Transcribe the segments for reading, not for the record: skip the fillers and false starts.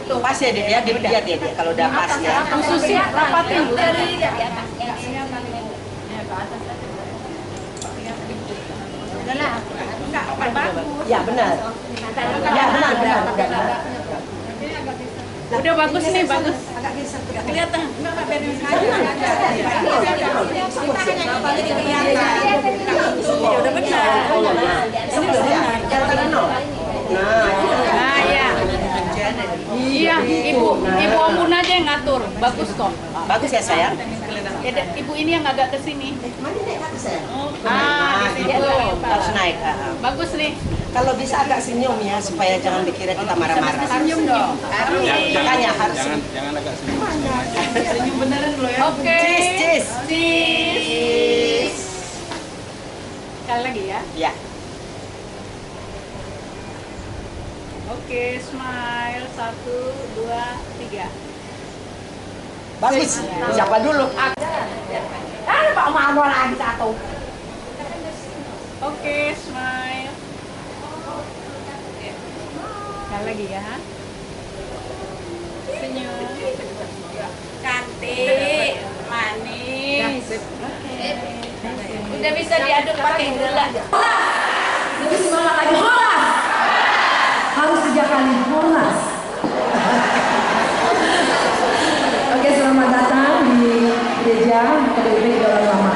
Pas ya dia, dilihat ya dia kalau udah pas ya. Khususnya rapatin Bu. Ya benar. Ya benar. Udah bagus nih, bagus. Kelihatan. Ya udah benar. Ini udah benar. Nah, ya. Iya, ibu Omun aja yang ngatur. Bagus kok. Bagus ya sayang. Ya, ibu ini yang agak ke sini. Nah, Di situ. harus naik. Bagus nih. Kalau bisa agak senyum ya supaya jangan dikira kita marah-marah. Senyum dong. Makanya harus Jangan agak senyum. Senyum beneran lo ya. Oke. cheese. Cheese. Sekali lagi ya. Ya. Oke, smile. 1, 2, 3. Bagus. Siapa dulu? Pak Manuel lagi satu. Oke, smile. Sekali lagi ya. Senyum. Cantik, manis. Udah bisa diaduk pakai gula. Lebih semangat lagi, Monas! Harus 3 kali, Monas! Oke, selamat datang di gereja PDIP Dalam Lama.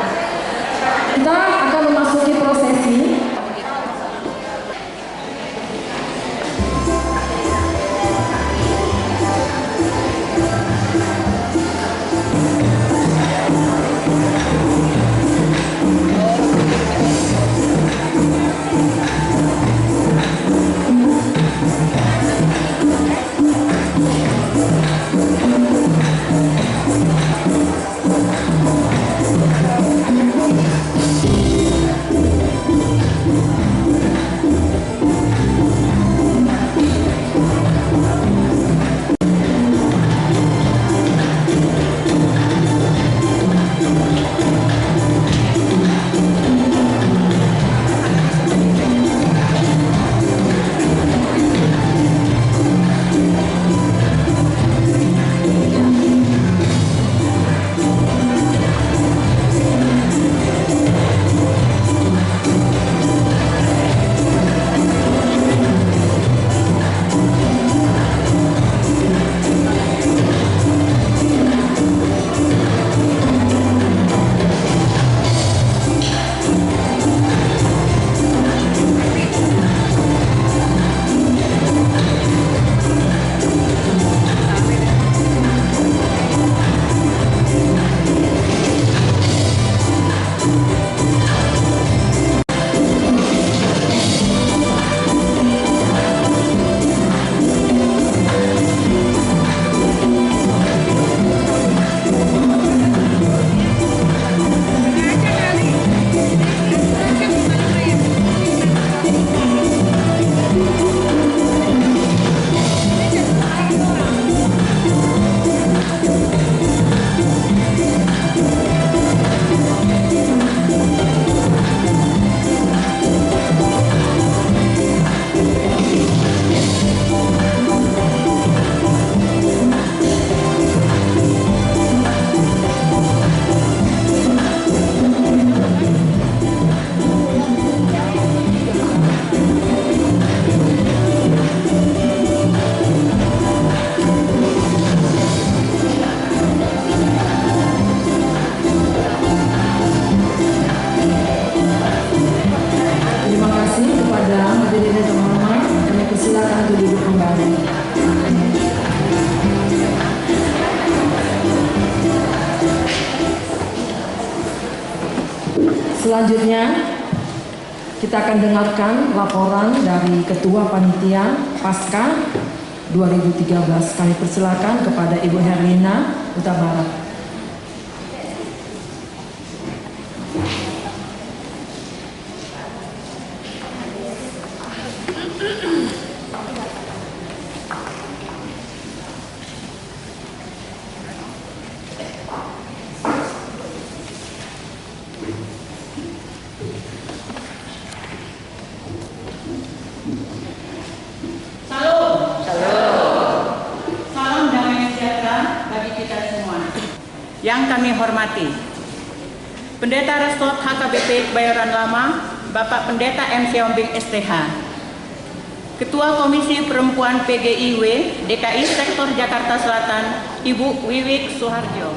Kita akan memasuki prosesi. Selanjutnya kita akan dengarkan laporan dari Ketua Panitia Pasca 2013. Kami persilakan kepada Ibu Herlina Huta Barat. yang kami hormati, Pendeta Restot HKBP Kebayoran Lama, Bapak Pendeta M. Siombing STH, Ketua Komisi Perempuan PGIW DKI Sektor Jakarta Selatan, Ibu Wiwik Suharjo.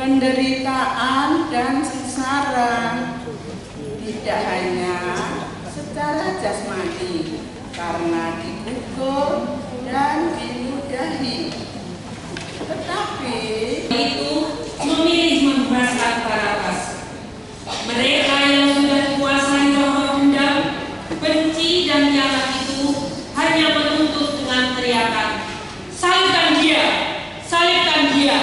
penderitaan dan sengsara, tidak hanya secara jasmani karena dipukul dan diludahi, tetapi itu memilih membebaskan Barabbas. Mereka yang sudah dikuasai roh dendam, benci dan jahat itu hanya menuntut dengan teriakan, salibkan dia, salibkan dia.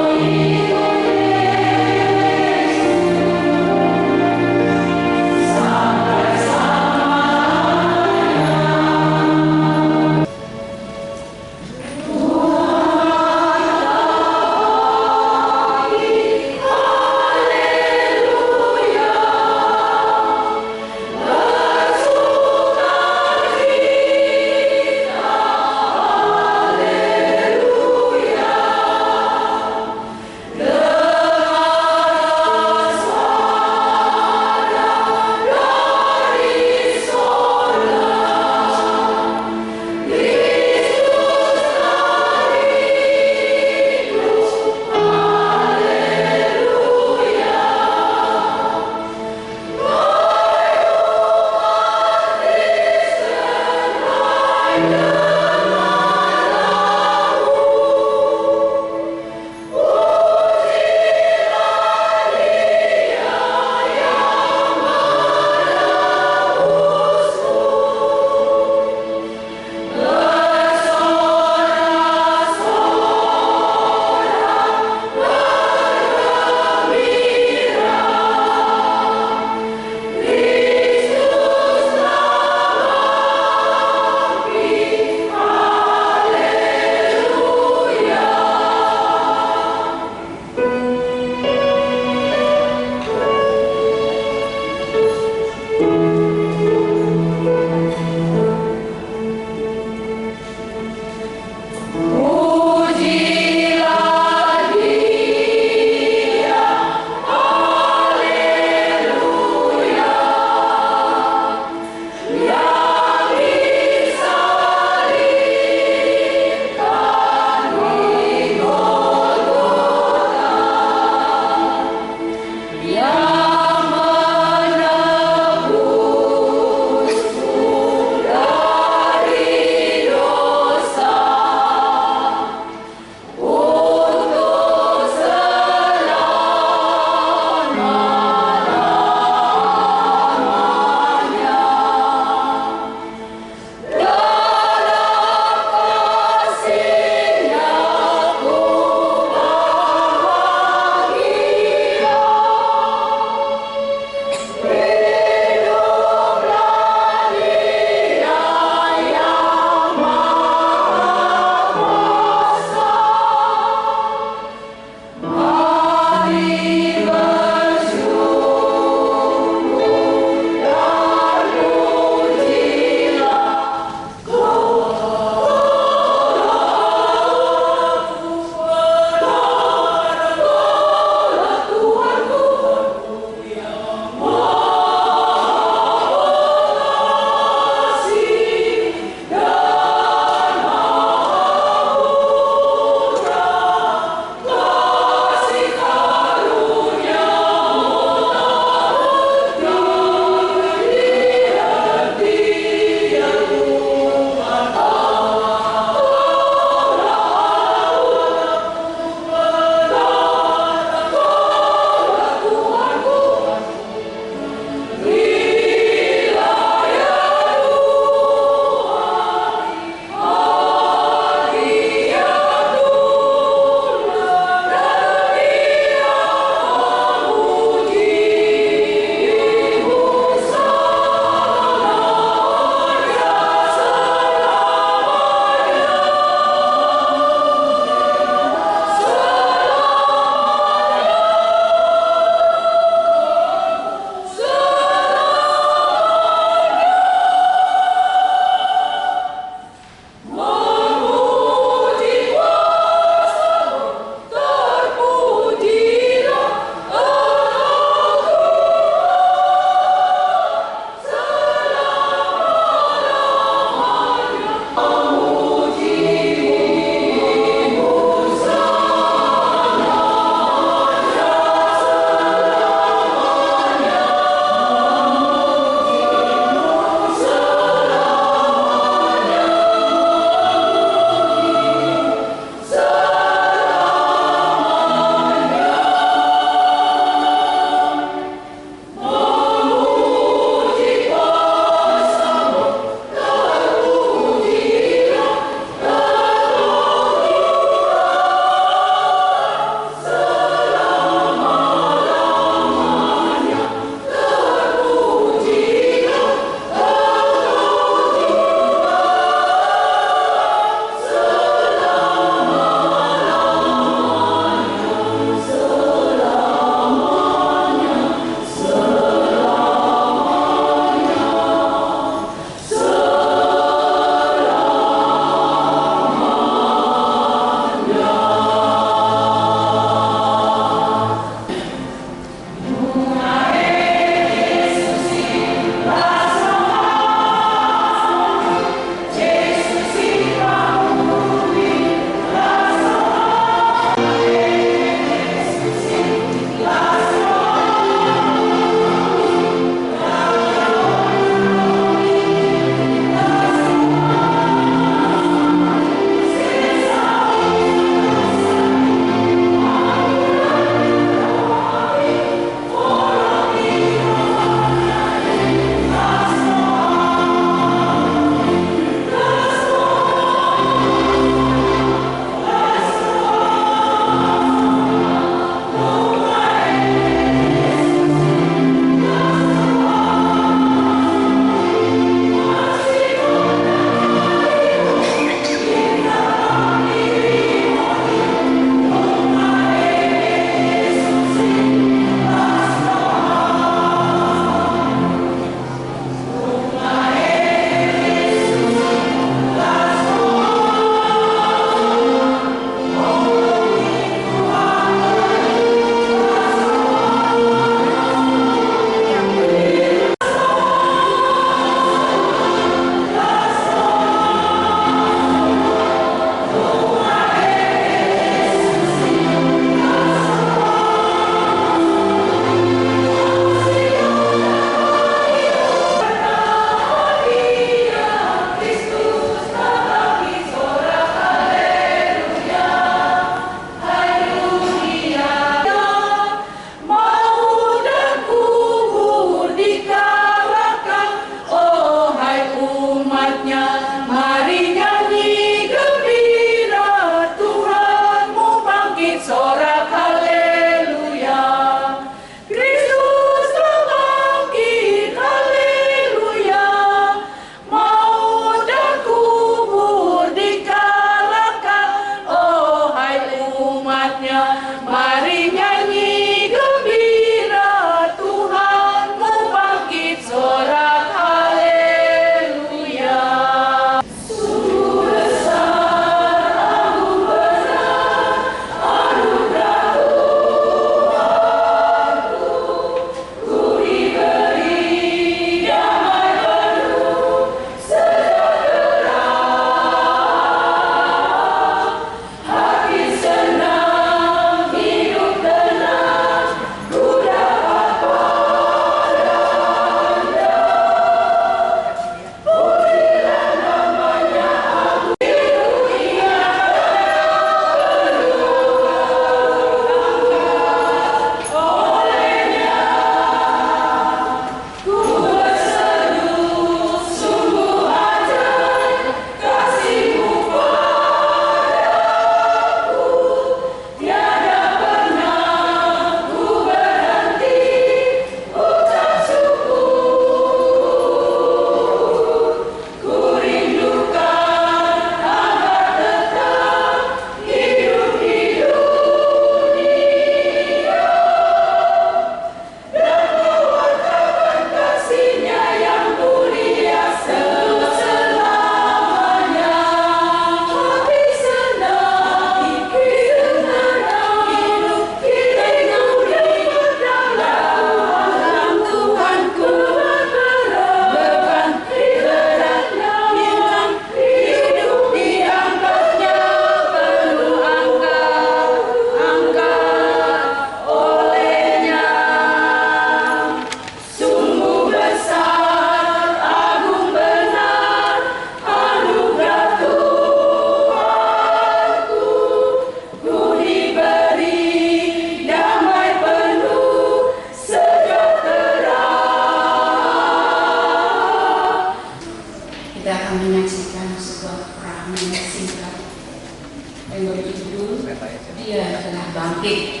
yang berjudul Dia Telah Bangkit.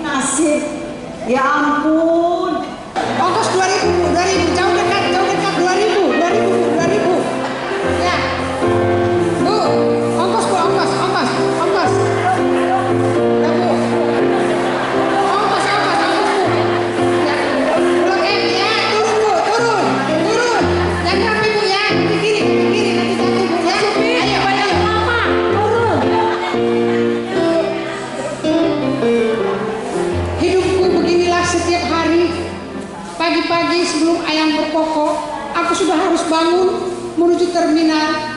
Nasib. Ya ampun. Ongkos 2000, jauh dekat 2000. Ya. Bu, ongkos. Ya, Bu. Ongkos, Ya. Blok M ya, turun Bu, turun. Yang berapa Ibu ya? Di kiri, nanti jatuh Bu ya. Ayo, Mama, turun. Hidupku beginilah setiap hari. Pagi-pagi sebelum ayam berkokok, aku sudah harus bangun menuju terminal.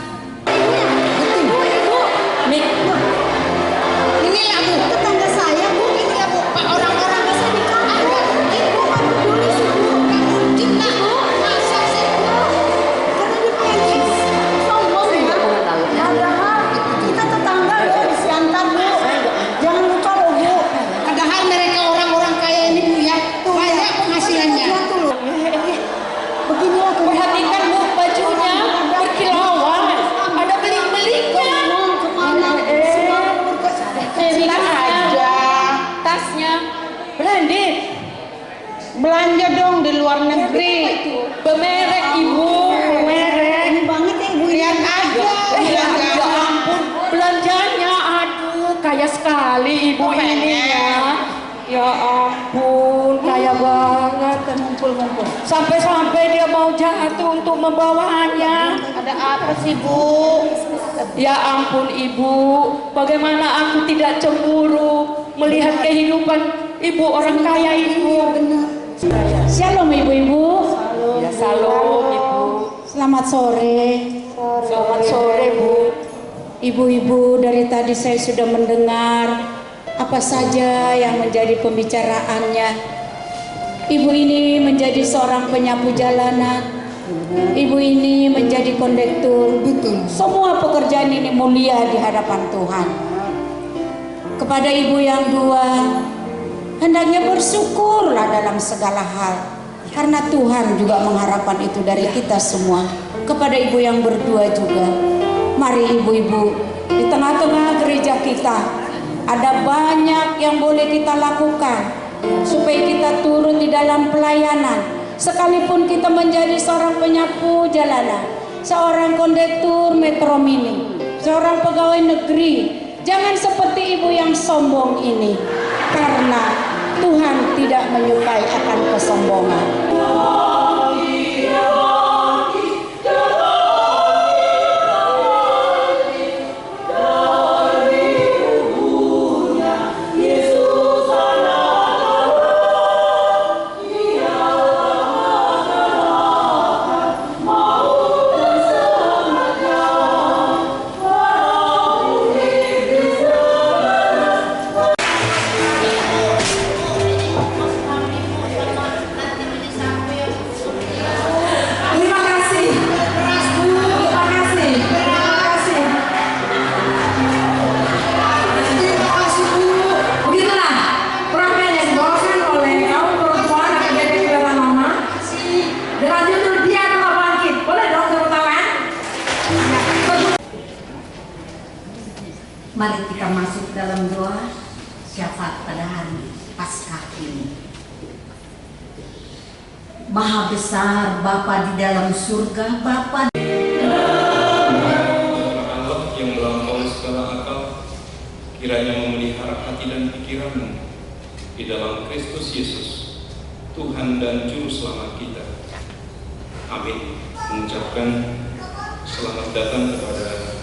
Inilah Bu, tetangga saya Bu, inilah Bu, Pak orang-orang bisa dikatakan. Ibu kan peduli suku, nggak mungkin lah Bu, masa sih Bu? Karena dipelis, sombong ya. Padahal kita tetangga ya di Siantar Bu, jangan lupa loh Bu. Padahal mereka orang-orang kaya ini Bu ya, banyak penghasilannya. Beginilah Perhatikan Bu, bajunya berkilauan, ada beling-belingnya. Tasnya branded. Belanja dong di luar negeri. Bermerek Ibu, Merek banget ya Ibu. Lihat aja. Ya ampun, belanjanya aduh kaya sekali Ibu ini ya. Ya ampun, kaya banget. Ngumpul-ngumpul. Sampai-sampai dia mau jatuh untuk membawanya. Ada apa sih Bu? Ya ampun Ibu, bagaimana aku tidak cemburu melihat kehidupan Ibu orang kaya Ibu. Shalom Ibu-ibu. Ya salam Ibu. Selamat sore. Selamat sore Bu. Ibu-ibu, dari tadi saya sudah mendengar apa saja yang menjadi pembicaraannya. Ibu ini menjadi seorang penyapu jalanan. Ibu ini menjadi kondektur. Betul. Semua pekerjaan ini mulia di hadapan Tuhan. Kepada ibu yang dua, hendaknya bersyukurlah dalam segala hal. Karena Tuhan juga mengharapkan itu dari kita semua. Kepada ibu yang berdua juga, mari ibu-ibu, di tengah-tengah gereja kita ada banyak yang boleh kita lakukan supaya kita turun di dalam pelayanan. Sekalipun kita menjadi seorang penyapu jalanan, seorang kondektur metro mini, seorang pegawai negeri, jangan seperti ibu yang sombong ini, karena Tuhan tidak menyukai akan kesombongan. Mari kita masuk dalam doa syafaat pada hari Paskah ini. Maha besar Bapa di dalam surga, Bapa Allah yang melampaui segala akal, kiranya memelihara hati dan pikiranmu di dalam Kristus Yesus, Tuhan dan Juru Selamat kita. Amin. Mengucapkan selamat datang kepada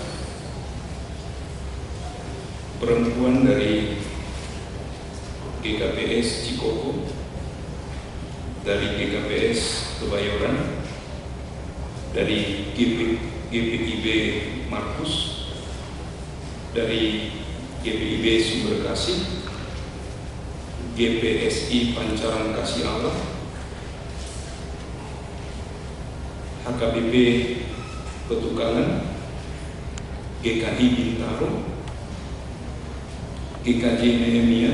perempuan dari GKPS Cikoko, dari GKPS Kebayoran, dari GPIB Markus, dari GPIB Sumberkasih, GPSI Pancaran Kasih Allah, HKBP Petukangan, GKI Bintaro, GKJ Nehemia,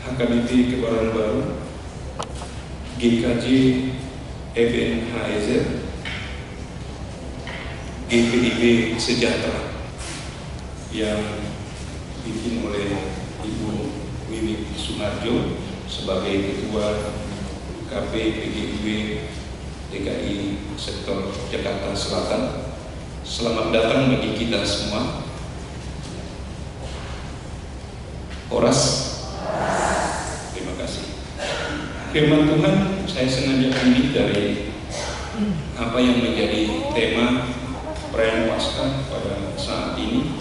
HKBP Kebayoran Baru, GKJ EBNHZ, GPIB Sejahtera yang dipimpin oleh Ibu Wiwi Sunarjo sebagai Ketua KPPGIW DKI Sektor Jakarta Selatan. Selamat datang bagi kita semua. Horas. Terima kasih. Firman Tuhan saya sengaja pilih dari apa yang menjadi tema perayaan Paskah pada saat ini.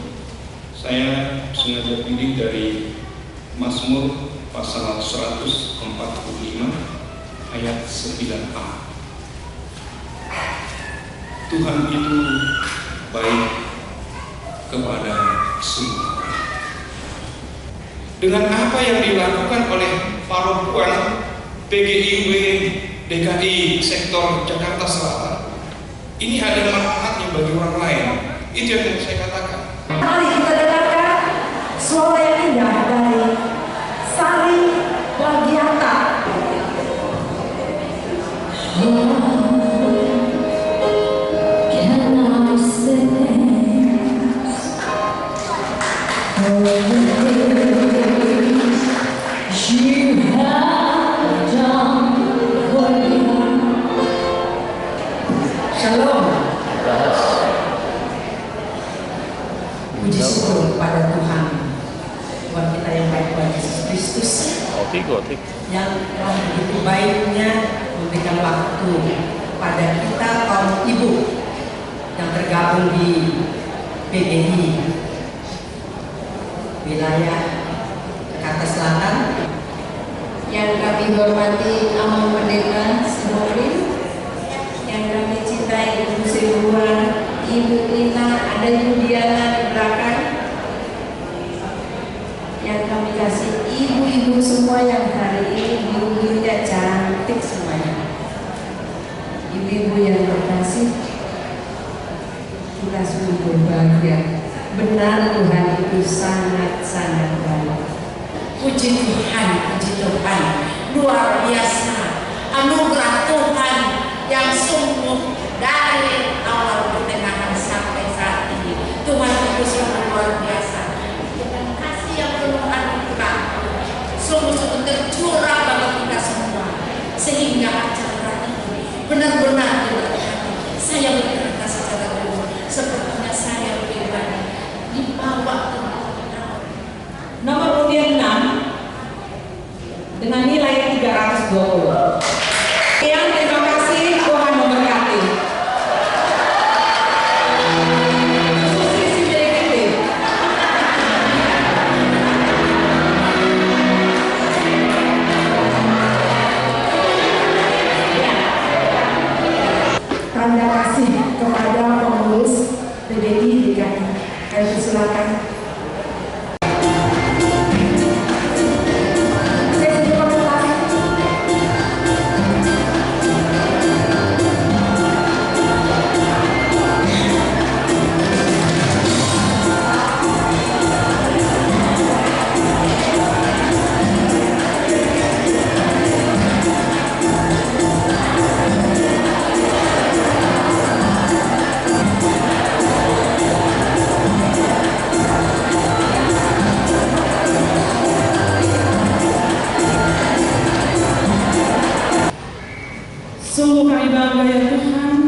Saya sengaja pilih dari Mazmur pasal 145 ayat 9a. Tuhan itu baik kepada semua. Dengan apa yang dilakukan oleh parokuan PGIW DKI Sektor Jakarta Selatan, ini ada manfaatnya bagi orang lain. Itu yang saya katakan. Mari kita dengarkan suara yang indah dari Sari Bagiata. Shalom. Puji syukur kepada Tuhan kita yang baik, Tuhan Yesus Kristus, yang telah begitu baiknya memberikan waktu pada kita kaum ibu yang tergabung di PGI wilayah Jakarta Selatan. Yang kami hormati Amang Pendeta Semori, yang kami cintai Ibu Silwa, Ibu Ina, ada Ibu Diana di belakang, yang kami kasih ibu-ibu semua yang hari ini ibu-ibunya cantik semuanya. Ibu-ibu yang terkasih, kita sungguh berbahagia. Benar Tuhan itu sangat-sangat baik. Puji Tuhan, luar biasa anugerah Tuhan yang sungguh dari awal pertengahan sampai saat ini. Tuhan itu sungguh luar biasa dengan kasih yang penuh anugerah, sungguh-sungguh tercurah bagi kita semua, sehingga acara ini benar-benar diberkati. Saya berkata secara umum, sepertinya saya pribadi dibawa ke Nomor undian 6 dengan nilai 320. Yang terima kasih, Tuhan memberkati. Susi Simirikiti. Tanda kasih kepada pengurus PGI DKI. Ayo silakan. Sungguh kami bangga ya Tuhan,